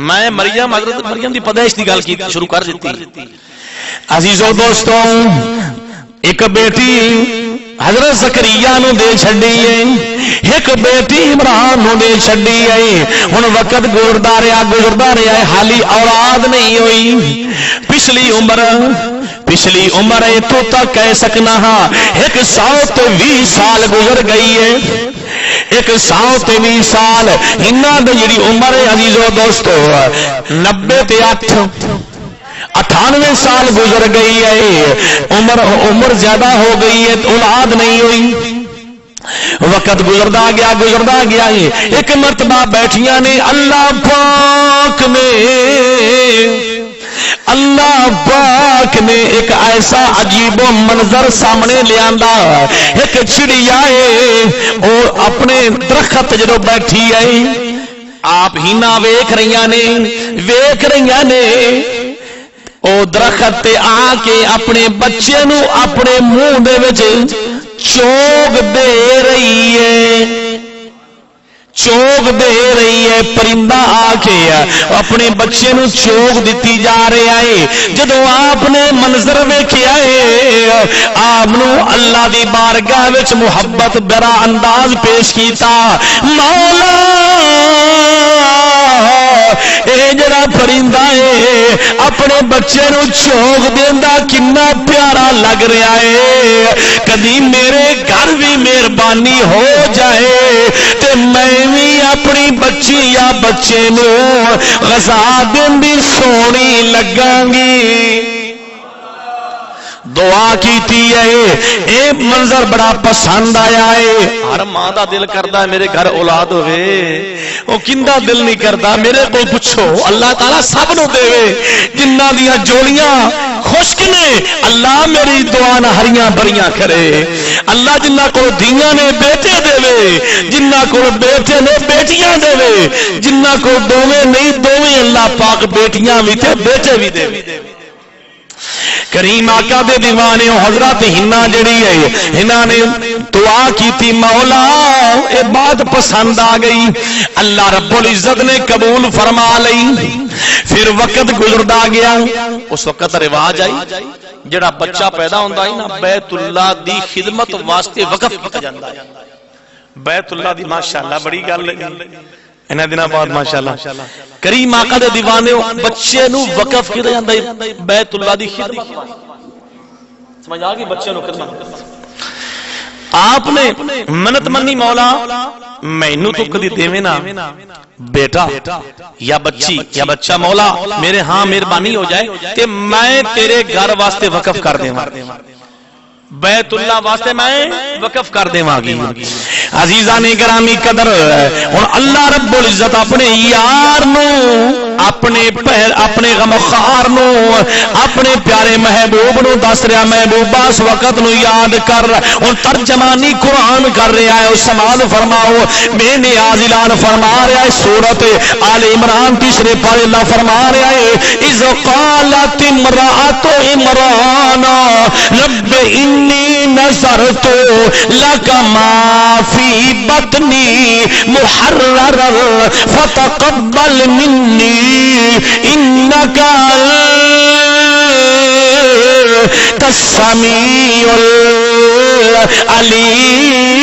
میں مریم حضرت مریم دی پیدائش دی گل کی شروع کر دیتی. عزیزو دوستوں ایک بیٹی حضرت زکریا نو دے چھڈی ہے، ایک بیٹی عمران نو دے چھڈی ہے. ہن وقت گزردا رہا ہے، حالی اولاد نہیں ہوئی. پچھلی عمر تو تک کہہ سکنا ہاں 120 سال گزر گئی ہے. 120 سال انہاں دی جڑی عمر ہے عزیزو دوستو 90 تے 98 سال گزر گئی ہے. عمر زیادہ ہو گئی ہے، اولاد نہیں ہوئی. وقت گزردا گیا ہے. ایک مرتبہ بیٹھیاں نے اللہ پاک نے ایک ایسا عجیب و منظر سامنے لیا. ایک چڑیا ہے اور اپنے درخت جدو بیٹھی ہے آپ ہی نہ ویکھ رہی نے او درخت تے آ کے اپنے بچے نو اپنے منہ دے وچ چوگ دے رہی ہے. پرندہ آ کے اپنے بچے نو چوگ دیتی جا رہا ہے. جدو آپ نے منظر ویکھیا ہے آپ نو اللہ دی بارگاہ وچ محبت برا انداز پیش کیتا. مولا اے جڑا پرندہ ہے اپنے بچے نو چوگ دیندا کنا پیارا لگ رہا ہے. کدی میرے گھر بھی مہربانی ہو جائے تے میں بھی اپنی بچی یا بچے نو غذا دیندی سونی لگاں گی. دعا کیتی ہے. اے منظر بڑا پسند آیا ہے. ہر ماں دا دل کردا ہے میرے گھر اولاد ہوئے، او کیندا دل نہیں کردا. میرے کو پوچھو اللہ تعالیٰ سب نو دے جنہ دیاں جوڑیاں خشک نے اللہ میری دعا نہ ہریاں بریاں کرے. اللہ جنہ کو دھیاں نے بیٹے دے، جنہ کو بیٹے نے بیٹیاں دے، جنہ کو دوویں نہیں دوویں اللہ پاک بیٹیاں بھی تے بیٹے بھی دے. کریم آقا دے دیوانے حضرت ہنا جڑی ہے انہاں نے دعا کیتی مولا اے بات پسند آ گئی. اللہ رب العزت نے قبول فرما لئی. پھر وقت گزردا گیا. اس وقت رواج آئی جڑا بچہ پیدا ہوندا ہے نا بیت اللہ دی خدمت واسطے وقف کیتا جاندا ہے. بیت اللہ دی ماشاءاللہ بڑی گل ہے. انہاں دناں بعد ماشاءاللہ کریم آقا دے دیوانے بچے نو وقف کیتا جاندا ہے بیت اللہ دی خدمت. سمجھ آ گئی بچے نو خدمت. آپ نے منت منی مولا مینوں تو کدی دیویں نا بیٹا یا بچی یا بچہ مولا میرے ہاں مہربانی ہو جائے کہ میں تیرے گھر واسطے وقف کر دیواں، بیت اللہ واسطے میں وقف کر دیواں گی. عزیزان گرامی قدر ہن اللہ رب العزت اپنے یار نو اپنے غمخوار نو اپنے پیارے محبوب نو دس رہا محبوبہ اس وقت نو یاد کر. ہن ترجمانی قرآن کر رہا ہے. سماعت فرماؤ بے نیاز اعلان فرما رہا ہے. سورۃ آل عمران تیسرے پارے اللہ فرما رہا ہے اذ قالت امرأۃ عمران رب انی نذرت لک ما فی بطنی محررا فتقبل منی انک انت السمیع العلیم.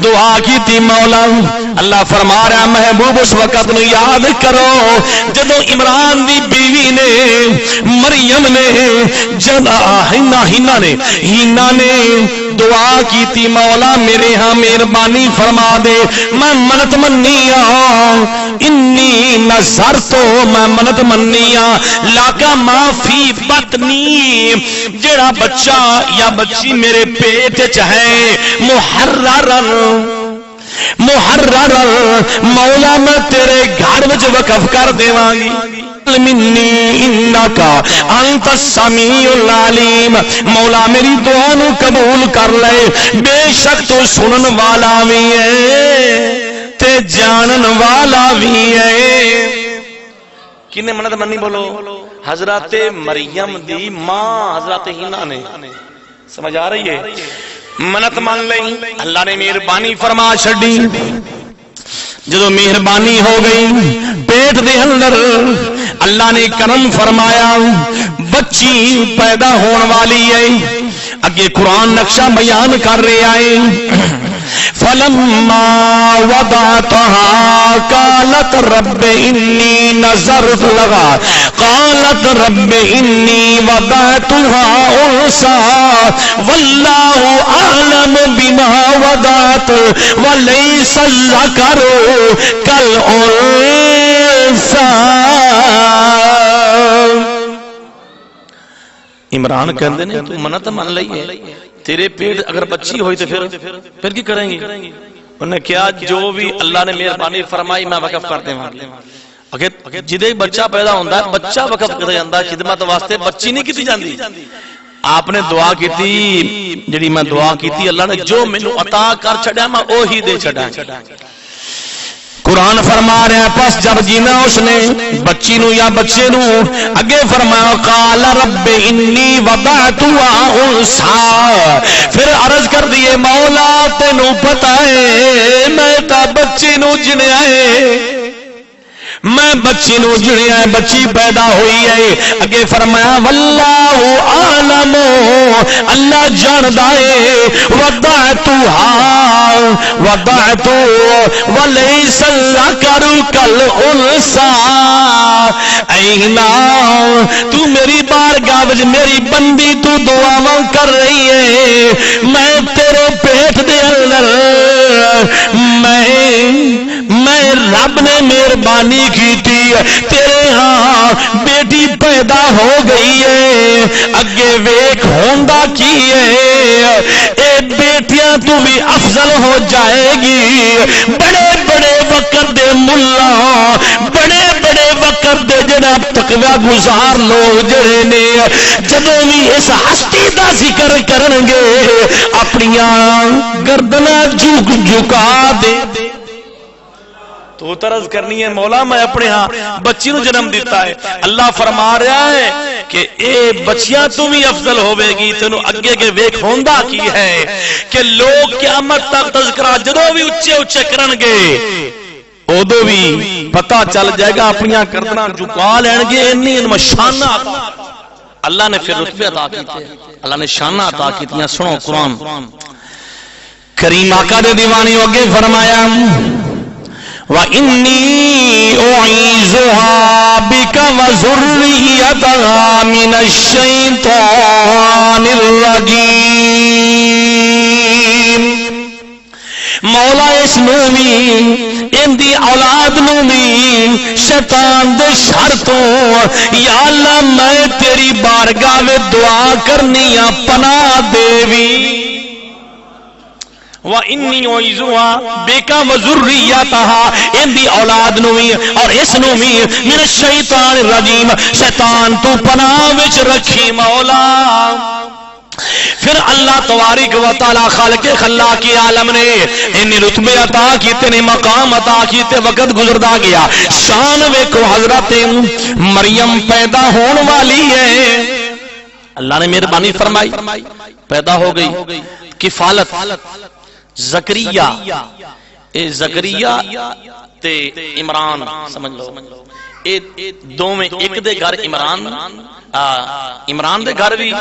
دعا کی تھی مولا اللہ فرما رہا محبوب اس وقت نو یاد کرو جدو عمران دی بیوی نے مریم نے جب ہینا نے دعا کی تھی مولا میرے ہاں مہربانی فرما دے میں منت منی انی نظر تو میں منت منی لاکا ما فی بطنی جڑا بچہ یا بچی میرے پیٹ چاہے محرر مولا میں تیرے گھر وچ وقف کر دیواں گی. منی انکا انت السمیع العلیم مولا میری دعا نو قبول کر لے بے شک تو سنن والا بھی ہے تے جانن والا بھی ہے. کنے منت منی بولو حضرت مریم دی ماں حضرت ہینا نے. سمجھ آ رہی ہے منت مان لئی اللہ نے مہربانی فرما چھڈی جدو مہربانی ہو گئی پیٹ دے اندر اللہ نے کرم فرمایا بچی پیدا ہون والی ہے اگے قرآن نقشہ بیان کر رہے آئے فلما وضعتها قالت رب انی نظرت لها قالت رب انی وضعتها انثى والله اعلم بما وضعت وليس الذكر كالانثى عمران کہندے نے تو منت مان لئی ہے تیرے پیٹ اگر بچی ہوئی تو پھر کی کریں گے انہوں نے کیا جو بھی اللہ نے مہربانی فرمائی میں وقف کر دیں اگر جدے بچہ پیدا ہوتا ہے بچہ وقف کر جاتا ہے خدمت واسطے بچی نہیں کی جاندی آپ نے دعا کی تھی جڑی میں دعا کی تھی اللہ نے جو مینوں عطا کر چھڈیا میں وہی دے چھڈا قرآن فرما رہے ہیں پس جب جینا اس نے بچی نو یا بچے نو اگے فرمایا قال رب انی وضعتها انثى پھر عرض کر دیے مولا تینو پتہ ہے میں تا بچی نو جنیا ہے میں بچی نو جنیا ہے بچی پیدا ہوئی ہے اگے فرمایا واللہ عالم اللہ جاندا ہے وضعت وليس الذكر كالانثى اینا تو میری بارگاہ وچ میری بندی تو دعاواں کر رہی ہے میں تیرے پیٹ دے اندر میں رب نے مہربانی کی تھی تیرے ہاں بیٹی پیدا ہو گئی ہے اگے ویکھ ہوندا کی ہے اے بیٹیاں تو بھی افضل ہو جائے گی بڑے بڑے وقت دے ملا بڑے بڑے وقت دے جناب تقوی گزار لوگ جڑے نے جدوں بھی اس ہستی دا ذکر کرن گے اپنی گردناں جھکا دے تو طرز کرنی ہے مولا میں اپنے ہاں بچی نو جنم دیتا ہے اللہ فرما رہا ہے کہ اے بچیاں تم ہی افضل ہوئے گی تینو اگے کے ویک ہوندا کی ہے کہ لوگ قیامت تک تذکرہ جدو بھی اچھے اچھے کرن گے ادو بھی پتہ چل جائے گا اپنی کردنا جھکا لین گے انی ان شانہ اللہ نے پھر رتبے عطا کیتے اللہ نے شانہ عطا کیتیاں سنو قرآن کریم آقا دے دیوانی اگے فرمایا وَإِنِّي أُعِيذُهَا بِكَ وَذُرِّيَّتَهَا مِنَ الشَّيْطَانِ الرَّجِيمِ مولا اس نومی اندی اولاد نومی شیطان دے شر تو یا اللہ میں تیری بارگاہ میں دعا کرنی پناہ دیوی وَإِنِّي أُعِيذُهَا بِكَ وَذُرِّيَّتَهَا اندی اولاد نوی اور اس نوی من الشیطان الرجیم شیطان تو پناہ وچ رکھی مولا پھر اللہ تبارک و تعالی خالق خلاق عالم نے انہیں رتبے عطا کیتے نے مقام عطا کیتے وقت گزردا گیا شان ویکھو حضرت مریم پیدا ہون والی ہے اللہ نے مہربانی فرمائی پیدا ہو گئی کفالت زکریا اے زکریا تے عمران سمجھ لو اے دو میں ایک دے گھر عمران دے گھر بھی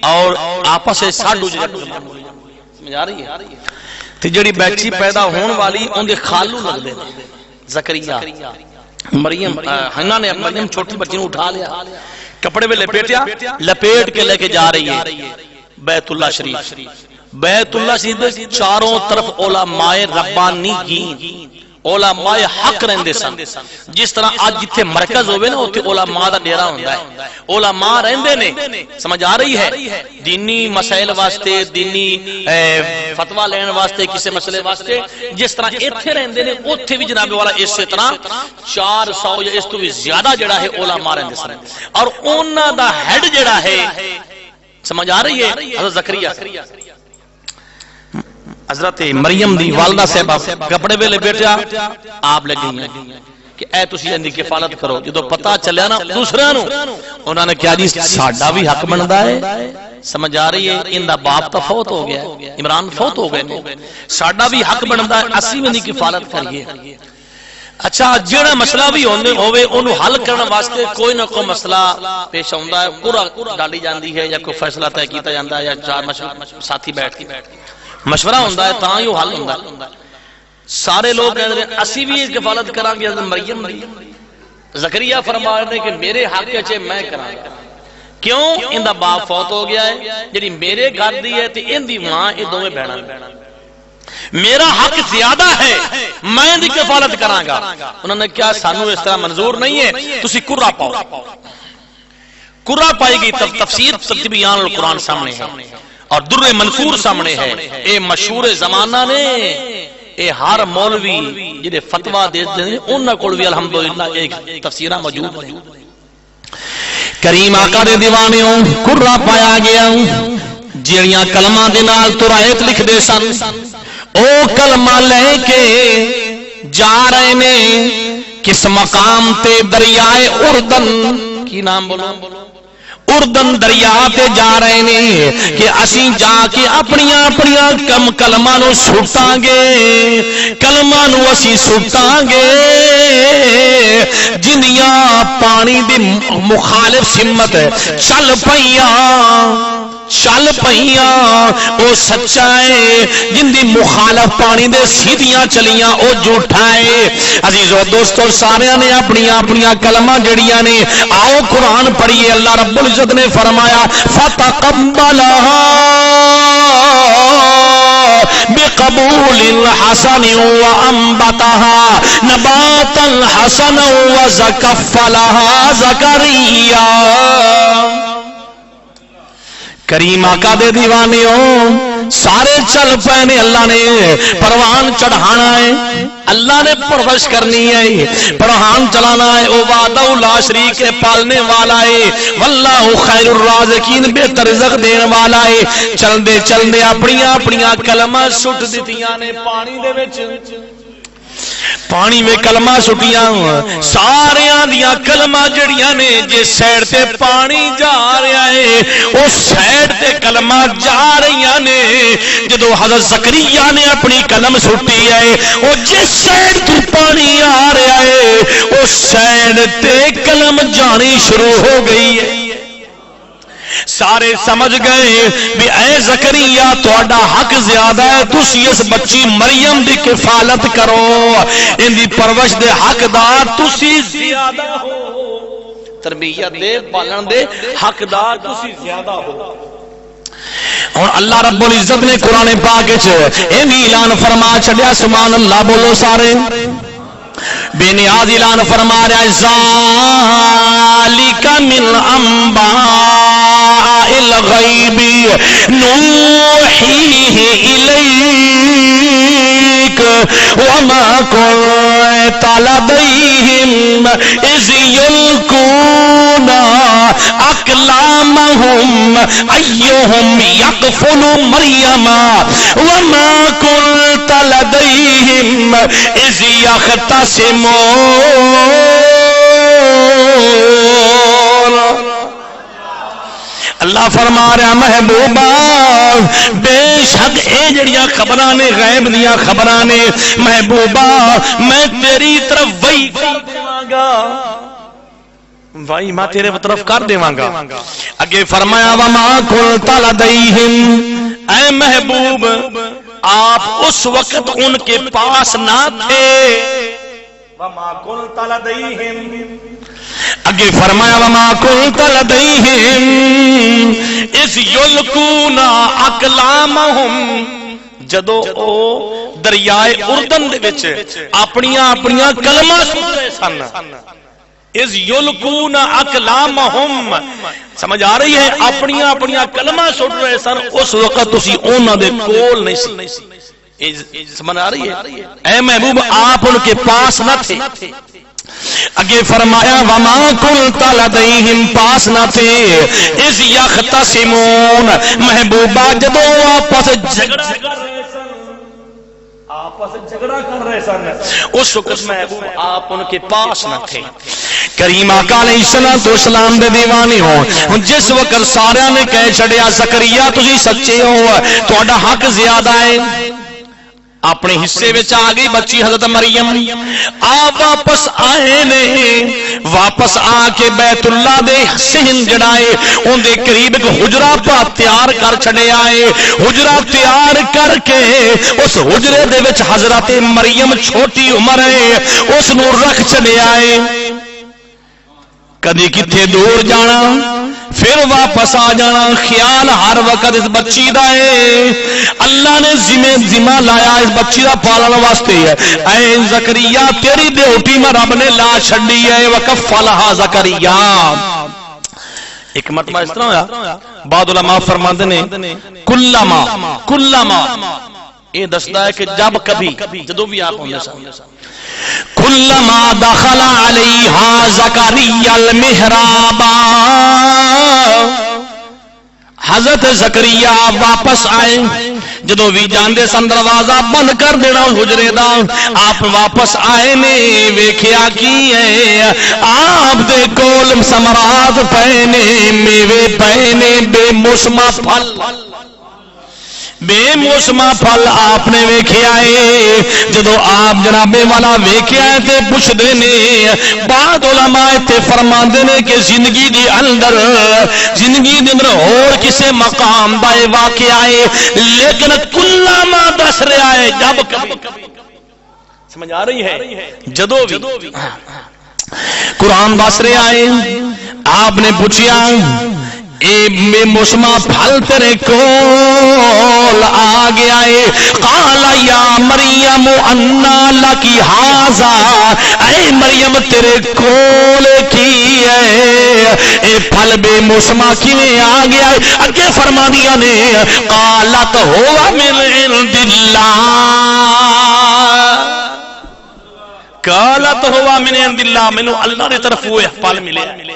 اور آپس سے ساڈو سمجھ آ رہی ہے تے جڑی بیٹی پیدا ہون والی ان دے خالو لگ دے زکریا مریم حنا نے مریم چھوٹی بچی نو اٹھا لیا کپڑے میں لپیٹ کے لے کے جا رہی ہے بیت اللہ شریف بیت اللہ شریف چاروں طرف علماء ربانیین علماء حق رہندے سن جس طرح آج جتھے مرکز ہوئے نا اتھے علماء دا ڈیرا ہوندا ہے علماء رہندے نے سمجھ آ رہی ہے دینی مسائل واسطے دینی فتوی لین واسطے کسی مسئلے واسطے جس طرح ایتھے رہندے نے اوتھے بھی جناب والا اسی طرح 400 یا اس تو بھی زیادہ جڑا ہے علماء رہندے سن اور انہاں دا ہیڈ جڑا ہے سمجھ آ رہی ہے حضرت زکریا حضرت مریم دی والدہ صاحبہ کپڑے میں لپیٹیا آپ لگ گئی ہیں کہ اے تسی ان دی کفالت کرو. جدو پتہ چلیا نا دوسرے نو انہوں نے کہا جی ساڈا بھی حق بندا ہے. سمجھ آ رہی ہے؟ ان دا باپ تو فوت ہو گیا، عمران فوت ہو گئے، ساڈا بھی حق بندا ہے اسی ان دی کفالت کریے. اچھا جڑا مسئلہ بھی ہوے اونوں حل کرن واسطے کوئی نہ کوئی مسئلہ پیش آوندا ہے، قرآن ڈالی جاندی ہے یا کوئی فیصلہ طے کیتا جاندا ہے یا چار ساتھی بیٹھ کے مشورہ ہوندا ہے تاں ہی وہ حل ہوندا ہے. سارے لوگ کہندے ہیں اسی بھی کفالت کراں گے. حضرت مریم دی زکریا فرما رہے کہ میرے حق وچ میں کراں گا. کیوں؟ ان دا باپ فوت ہو گیا ہے، جڑی میرے گھر دی ہے تے ان دی ماں اے دوویں بہناں، میرا حق زیادہ ہے، میں ان دی کفالت کراں گا. انہوں نے کیا سانو اس طرح منظور نہیں ہے، تسی قرہ پاؤ. قرہ پائی گئی. تفسیر تبیان القرآن سامنے ہے اور در منصور سامنے ہے. اے مشہور زمانہ نے اے ہر مولوی جڑے فتوی دیتے ہیں انہاں کول بھی الحمدللہ ایک تفسیراں موجود ہیں. کریم آقا دے دیوانیوں قرہ پایا گیا جیڑیاں کلمہ دے نال ترایت لکھ دے سن، او کلمہ لے کے جا رہے نے کس مقام تے دریائے اردن، کی نام بولو؟ اردن دریا تے جا رہے نے کہ اسی جا کے اپنیاں کم کلمہ نو سٹاں گے، کلمہ نو اسی سٹاں گے جنیاں پانی دی مخالف سمت چل پئیاں او سچا ہے، جن دی مخالف پانی دے سیدھیاں چلیاں او جھوٹا ہے. عزیزو دوستو سارے نے اپنیاں کلمہ جڑیاں نے آؤ قرآن پڑھیے. اللہ رب العزت نے فرمایا فتقبلها بقبول حسن وانبتها نباتا حسنا وزکفلها زکریا. کریم آقا دے دیوانیوں سارے چل پے نے. اللہ نے پروان چڑھانا ہے، اللہ نے پرورش کرنی ہے، پروان چلانا ہے. او وحدہ لا شریک ہے، پالنے والا ہے. واللہ خیر الرازقین، بہتر رزق دینے والا ہے. چلدے اپنیاں کلمہ سٹ دتیاں نے پانی دے وچ، پانی میں کلمہ سٹیاں ساریاں دیاں کلمہ جڑیاں نے جے سیڈ تے پانی جا رہا ہے او سیڈ تے کلمہ جا رہیاں نے. جدو حضرت زکریا نے اپنی کلم سٹی ہے او جے سیڈ تے پانی آ رہا ہے او سیڈ تے کلم جانی شروع ہو گئی ہے. سارے سمجھ گئے بھی اے زکریا تہاڈا حق زیادہ ہے، تسی اس بچی مریم دی کفالت کرو، ان دی پرورش دے حقدار تسی زیادہ ہو، تربیت دے پالن دے حقدار تسی زیادہ ہو. اور اللہ رب العزت نے قرآن پاک وچ اے بھی اعلان فرما چھڈیا، سبحان اللہ بولو سارے. بے نیاز اعلان فرما رہا ہے ذالک من انباء الغیب نوحیہ الیک وما کنت لدیہم اذ یلقون اقلامہم ایہم یکفل مریم وما کنت لدیہم اذ یختصمون. اللہ فرما رہا محبوبہ بے شک اے جڑیاں خبراں نے غیب دیاں خبراں نے محبوبہ میں تیری طرف وہی کر دیواں گا، وہی میں تیرے طرف کر دیواں گا. اگے فرمایا وما کنت لدیہم، اے محبوب آپ اس وقت ان کے پاس نہ تھے. وما کنت لدیہم، اگے فرمایا وما کنت لدیہم اذ یلقون اقلامہم، جدو او دریائے اردن دے وچ اپنیاں کلمہ سٹ رہے سن. اذ یلقون اقلامہم، سمجھ آ رہی ہے؟ اپنیاں کلمہ سٹ رہے سن، اس وقت تسی انہاں دے کول نہیں سی. سمجھ آ رہی ہے؟ اے محبوب آپ ان کے پاس نہ تھے. اگے فرمایا وما کنت لدیہم، پاس نہ تھے اذ یختصمون، محبوبہ جدو آپس جھگڑا کر رہے سن، آپس جھگڑا کر رہے سن. اس وقت محبوب آپ ان کے پاس نہ تھے. کریم آقا علیہ السلام دے دیوانے ہو. جس وقت سارے نے کہہ چھڑیا زکریا تسی سچے ہو, تہاڈا حق زیادہ ہے. اپنے حصے وچ آ گئی بچی حضرت مریم. آپ واپس آئے نے, واپس آ کے بیت اللہ دے صحن جڑائے اون دے قریب ایک حجرہ پا تیار کر چھڑے آئے. حجرہ تیار کر کے اس حجرے دے وچ حضرت مریم چھوٹی عمر ہے اس نو رکھ چھڑے آئے. کدی کتھے دور جانا پھر واپس آ جانا, خیال ہر وقت اس بچی دا ہے. اللہ نے ذمہ لایا اس بچی دا پالن واسطے ہے. اے زکریا تیری ڈیوٹی میں رب نے لا چھڈی ہے. وکفلھا زکریا. ایک مرتبہ اس طرح ہویا, بعض علماء فرماتے نے کلما یہ دستا ہے کہ جب کبھی جدو بھی آپ ہوندے سن کلما دخل علیہا زکریا المحراب, حضرت زکریا واپس آئے جدو بھی جاندے سن دروازہ بند کر دینا حجرے دا. آپ واپس آئے نے ویکھیا کی ہے آپ دے کول ثمرات پے نے, میوے پے نے, بے موسما پھل بے موسما پھل آپ نے ویکھیا ہے. جدو آپ جناب والا ویکھیا ہے تے پوچھدے نے, بعد علماء تے فرماندے نے کہ زندگی دے اندر اور کسے مقام دا واقعہ ہے, لیکن کلما دس رہا ہے جب کبھی. سمجھ آ رہی ہے جدو بھی قرآن دس رہا ہے. آپ نے پوچھیا اے میں موسما پھل تیرے کول آ گیا ہے. قال یا مریم انا لکی ھذا, اے مریم تیرے کول کی ہے اے پھل بے موسما کیویں آ گیا ہے. اگے فرما دیا نے قالت ہوا من عند اللہ, قالت ہوا من عند اللہ, مینوں اللہ دی طرف وہ پھل ملے.